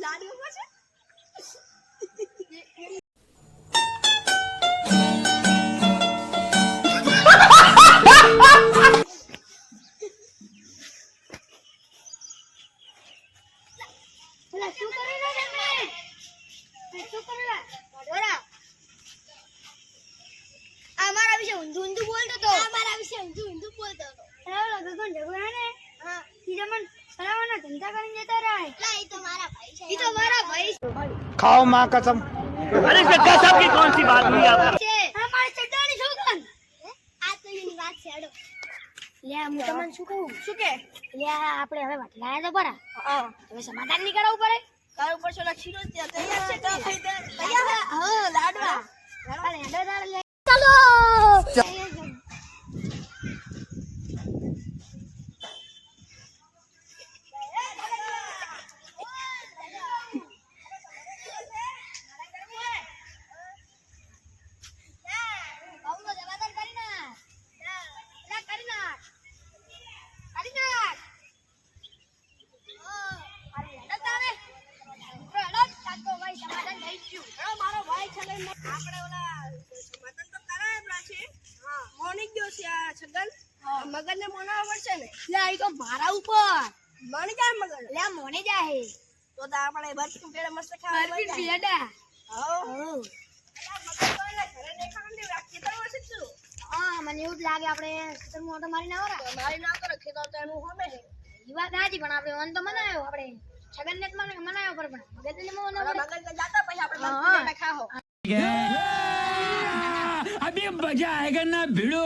લાડુ છે અમારા વિશે ઊંધું બોલતો તો અમારા વિશે ઊંધું બોલતો તો એવો ગગન ઝઘડા ને હા ઈ જમન સરાવાના ધંધા કરીને જતા રહે લા ઈ તો મારા ભાઈ છે ઈ તો મારા ભાઈ खाओ माँ कसम अरे गद्दा साहब की कौन सी बात हुई आप છે અમારે ચડાણી શું કન આ તો એની વાત છે અડો લે હું તમને શું કહું શું કે લે આપણે હવે વટલાયા તો પરા હા હવે સમાધાન ની કરાવવું પડે તારું પર સોલા ખીરો ત્યાં તૈયાર છે તો થઈ દે તૈયાર હા લાડવા અરે હેડો લે ચાલો મારો ભાઈ છે આપણે ઓલા મતન તો કરાયેલા છે હા મોની ગયો છે આ છગન મગન ને મોનાવા પડશે ને લે ઈ તો મારા ઉપર મણી જાય મગન લે મોને જાય તો આપણે બરફી પેડા મસ્ત ખાવા બરફી પેડા હા હો ઘરે દેખાડને રાખી તો છે શું હા મને એવું જ લાગે આપણે ખેતરમાં ઓટો મારીને આવરા મારી ના કરે ખેતર તો એનું હોમે છે ઈ વાત સાચી પણ આપણે ઓન તો મનાયો આપણે છગન ને મનાયો પર પણ મગજ ને મનાયો મગન ને જાતા પછી આપણે બરફી પેડા ખાઓ अभी मजा आएगा ना भिड़ो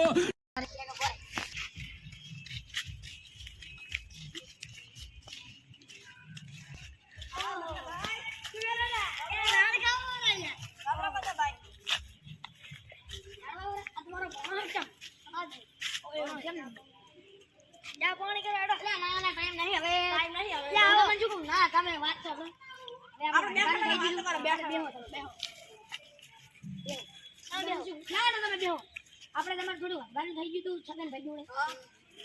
પાણી કરે અડો ના ના ટાઈમ નહીં હવે હવે મંજુ કહું ના તમે વાત કરો આપણે બેઠા કરો બેઠા બેહો ના તમે બેહો આપણે તમારે થોડું વાંધા થઈ ગયું તું છગન ભાઈ જોડે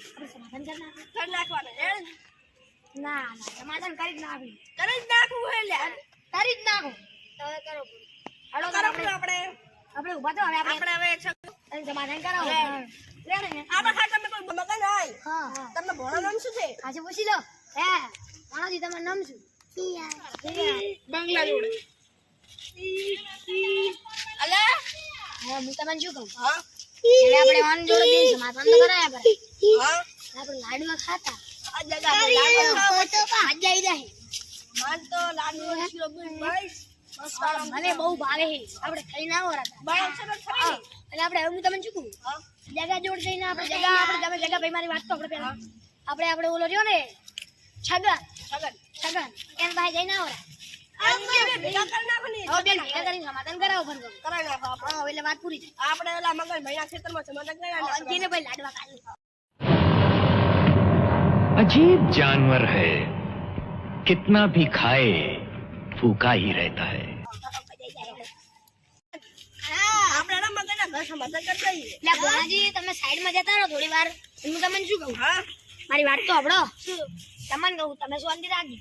આપણે સમાધાન કરી નાખવાના ના સમાધાન કરી જ નાખી કરી જ નાખવું હે લે કરી જ નાખો હવે કરો હાલો કરો આપણે ઉભા તો હવે આપણે હવે સમાધાન કરાવો રેડે ને આપણે ખાતા મે કોઈ મગન આય હા તમને ભણો નામ શું છે આજે પૂછી લો હે માણસી તમારું નામ શું બંગલા જોડે અલે હવે હું તમને શું કહું હા હવે આપણે ઓન જોડે બેન સમાધાન તો કરાયા પડે હા આપણે લાડવા ખાતા આ જગા લાડુ તો મજા આવી જાય માન તો લાડુ શીરો બસ મને બહુ ભાવે છે આપણે ખાઈ ના હોરા બાળ છે ને ખરી એટલે આપણે હવે હું તમને શું કહું હા જગા જોડ જઈને આપણે તમે જગા ભાઈ મારી વાત તો આપણે પેલા આપણે ઓલો રહ્યો ને છગન એન ભાઈ જઈને આવરા ભેગા કરી નાખની હવે બેન ભેગા કરીને સમાધાન કરાવો ફોન કરો કરાઈ નાખો આપણે હા એટલે વાત પૂરી થાય આપણે ઓલા મગન ભાઈના ખેતરમાં સમાધાન કર્યા જેને ભાઈ લાડવા ખાલી अजीब जानवर है कितना भी खाए फूका ही रहता है આપણે ના મગનના ઘર સમાધાન કરી દઈએ એટલે ભોણાજી તમે સાઈડમાં જતા રહો થોડી વાર હું તમને શું કહું હા મારી વાત તો હબળો તમને કહું તમે શાંતિ રાખજો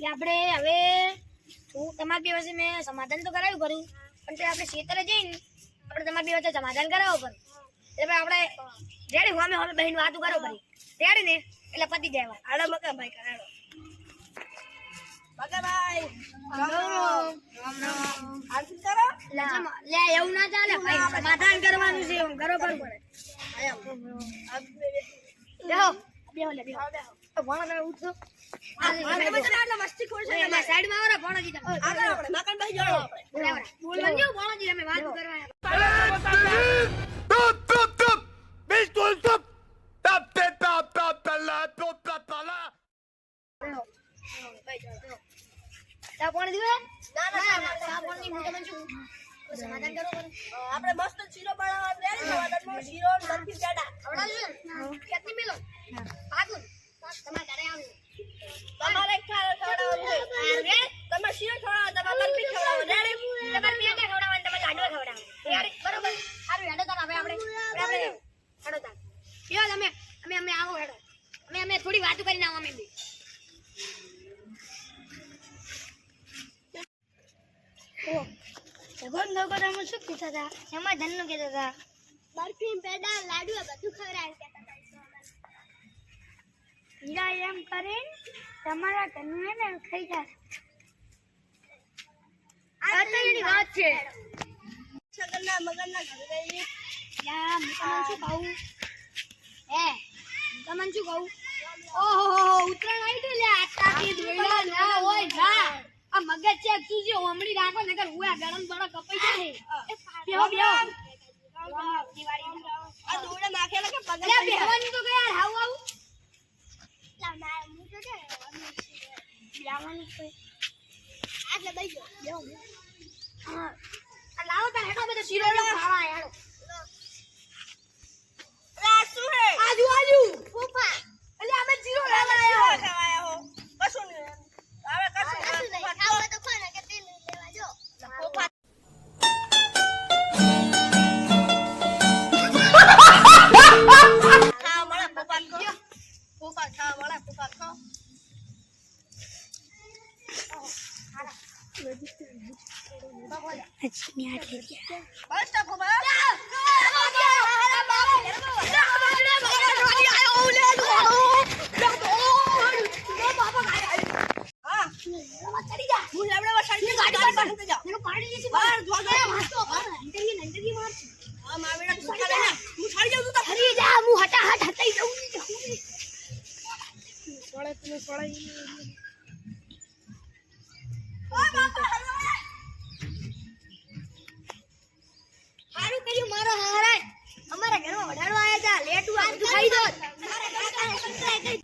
આપણે હવે હું તમારી બે વચ્ચે મેં સમાધાન તો કરાવ્યું કરું પણ તે આપણે ખેતરે જઈને આપણે તમારી બે વચ્ચે સમાધાન કરાવવું પડે એટલે આપણે રેડી હોમે હોમે બહેન વાતું કરો પડી રેડી ને એટલે પતી જાય આડો મગન ભાઈ કરાડો મગન ભાઈ આરતી કરો લે એવું ના ચાલે ભાઈ સમાધાન કરવાનું છે હું કરો પડે બેહો બેહો લે બેહો ભણો તમે ઉઠો મસ્તી ખોર છે સાઈડ માં આવરા ભણોજી તમે આગળ આપણે મગન ભાઈ જોડો આપણે બોલજો ભણોજી તમે વાત કરવા बिल्कुल चुप તા પાણી દીવે ના તા પાણી હું તમને શું સમાધાન કરો આપણે મસ્ત શીરો બનાવવા રેડી સમાધાનમાં શીરો બરફી પેડા આવડાવજો કેટલી મેલો પાકું તમારે ઘરે આવું તમારે ખવડાવવાનું છે તમે શીરો ખવડાવો તમારે બરફી ખવડાવો રેડી તમારે મેં ખવડાવવાનું તમારે લાડવા ખવડાવવાનું રેડી બરોબર સારું હેડો તો હવે આપણે ભગવાન નવગોડામાં શું કહેતા હતા? સમાધાનનું કહેતા હતા. બરફી પેડા લાડુ બધું ખવડાવે કહેતા હતા. હીરા એમ કરે તમારા ઘરનું હે ને ખાઈ જાય. આ તો એની વાત છે. છગનના મગનના ઘરે ગઈ. યા હું તમને શું કહું? હે તમને શું કહું? ઓહો ઉતરાણ આવી ગયું લે આટાથી દોયડા ના હોય જા. આ મગજ છે તું જે ઓમડી રાખો નકર હુઆ ગરમ બળો કપાઈ જાય. બેહો બેહો. આ દોડા નાખેલા કે પગલ લે બેહવાની તો કે યાર હાવ આવ. લા ના હું તો કે બેહવાની તો આટલે બેસજો. બેહો. હા આ લાવો તાર હેડો બધો શીરો ખાવા યાર. લા શું હે? આજુ આજુ ફૂફા એટલે અમે શીરો શીરો લેવા આવ્યા. ખવાયા હો. કશું નહીં. હવે કશું નહીં. ખાવા તો ખાને કે તેલ લેવા જો. ફૂફા ખાવા મળે ફૂફા ખો. ફૂફા ખાવા મળે ફૂફા ખો. બસ તો ફૂફા. હા ચડી જા. હું લેવડે વસાડી ગાડી પાછળ જા. મેં પાડી દીધી બહાર બહાર. ધોગા. વાતો નંદગી માર. આ માવેડા ઠુકા લઈને હું છાડી જાઉં તું તો. હરી જા હું હટાહટ હટાઈ દઉં. સોળે તું સોળે. આ બાપા હલવા. હારું કર્યું મારો હારાય. અમારા ઘરમાં વઢાડવા આયા તા લેટું આ બધું ખાઈ દો. મારા કાકાને સંતરાય ગઈ.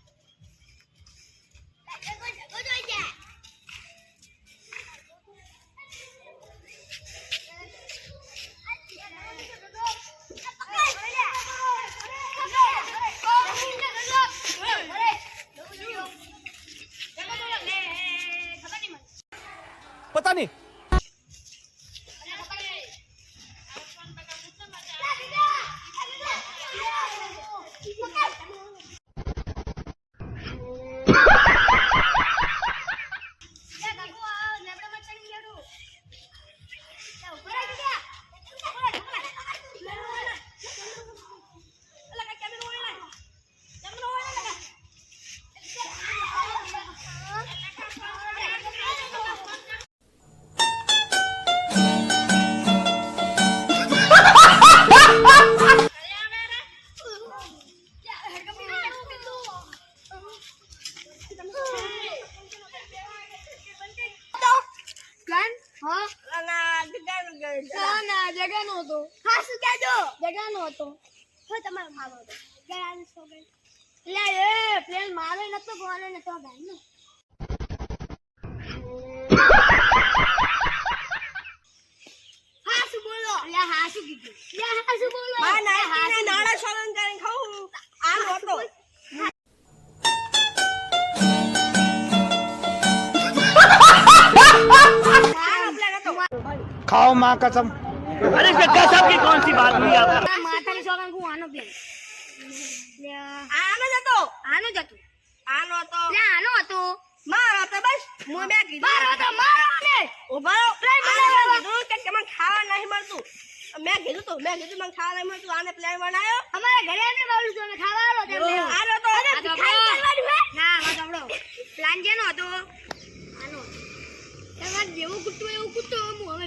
पता नहीं ના જગાનો હતો. હા શું કહેજો? જગાનો હતો. હા તમારો ખાવો હતો. ગયા સોગન. લે એ પ્લેન મારે નતો ગોને નતો ગાયનો. હા શું બોલો? લે હા શું કીધું? લે હા શું બોલો? માં નાઈટીના નાડા સોગન કરીને ખાવું. આ નહોતો. खाओ माँ कसम अरे इसमें गजब की कौन सी बात हुई आप માતાની સોગન કુ આનો પ્લેન. લે આનો જ હતો. આનો જ હતો. આનો હતો. લે આનો હતો. મારો હતો બસ. હું બે કીધું. મારો તો મારો ને. ઉભા રહો. આને કીધું કે મને ખાવા નહીં મળતું. મેં કીધું મને ખાવા નહીં મળતું. આને પ્લાન બનાવ્યો. અમારા ઘરે આવીને બાવલું છું અમે ખાવા આવો તેમ લેવા. આનો તો આ તો ના વાત સાંભળો. પ્લાન જેનો હતો આનો. તમારે જેવું કૂટવું એવું કૂટો હું